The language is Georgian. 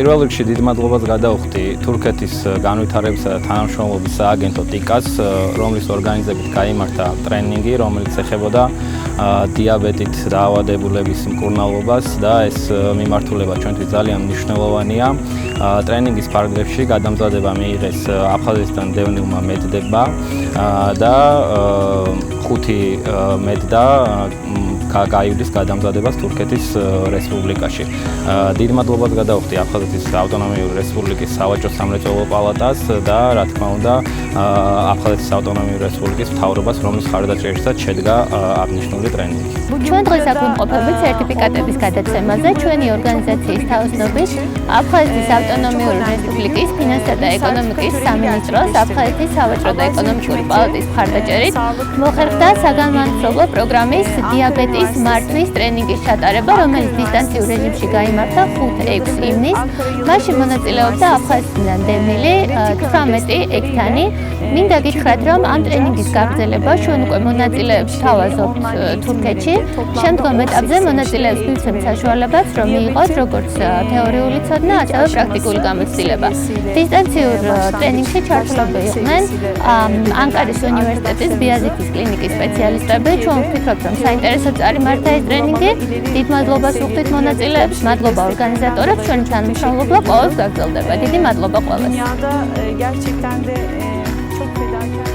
პირველ რიგში დიდ მადლობას გადავხდი თურქეთის განვითარებისა და თანამშრომლობის სააგენტო ტიკას, რომლის ორგანიზებით გაიმართა ტრენინგი, რომელიც ეხებოდა დიაბეტით დაავადებულების მკურნალობას და ეს მიმართულება ჩვენთვის ძალიან მნიშვნელოვანია. ტრენინგის ფარგლებში გადამზადება მიიღეს აფხაზეთიდან დევნილმა მედდებმა და 5 მედდა გაივლის გადამზადებას თურქეთის რესპუბლიკაში. დიდ მადლობას გადავხდი აფხაზეთის ავტონომიური რესპუბლიკის სავაჭრო სამრეწველო პალატას და რა თქმა უნდა აფხაზეთის ავტონომიური რესპუბლიკის მთავრობას, რომლის მხარდაჭერისას შედგა აღნიშნული ტრენინგი. ჩვენ დღეს აქ ვიმყოფებით სერტიფიკატების გადაცემაზე. ჩვენი ორგანიზაციის თაოსნობით აფხაზეთის ავტონომიური რესპუბლიკის ფინანსთა და ეკონომიკის სამინისტროს აფხაზეთის სავაჭრო და ეკონომიკური პალატის მხარდაჭერით მოხერხდა საგანმანათლებლო პროგრამის დიაბეტის მართვის ტრენინგის ჩატარება, რომელიც დისტანციურ რეჟიმში გაიმართა 5-6 ივნისს. მასში მონაწილეობდა აფხაზეთიდან დევნილი 18 ექთანი. მინდა გითხრათ, რომ ამ ტრენინგის გაგრძელება ჩვენ უკვე მონაწილეებს თავაზობთ თურქეთში. შემდგომ ეტაპზე მონაწილეებს მივცემთ საშუალებებს, რომ მიიღოთ როგორც თეორიული ცოდნა, ასევე პრაქტიკული გამოცდილება. დისტანციურ ტრენინგში ჩართულები იყვნენ ანკარის უნივერსიტეტის ბიაზითის კლინიკის სპეციალისტები. ჩვენ ვფიქრობთ, რომ საინტერესო წარიმართა ეს ტრენინგი. დიდ მადლობას ვუხდით მონაწილეებს, მადლობა ორგანიზატორებს, ჩვენი თანამშრომლობა ყოველს გაგრძელდება. დიდი მადლობა ყველას. Gerçekten de çok fedakar.